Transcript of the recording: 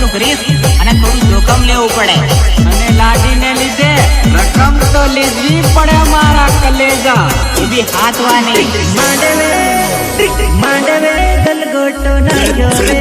ખર્ચું કરીશ અને થોડું જોખમ લેવું પડે. અને લાડીને લીધે રકમ તો લીધવી પડે મારા કલેજા. એ બી હાથવાની. માંડવે ગલગોટો નાખ્યો રે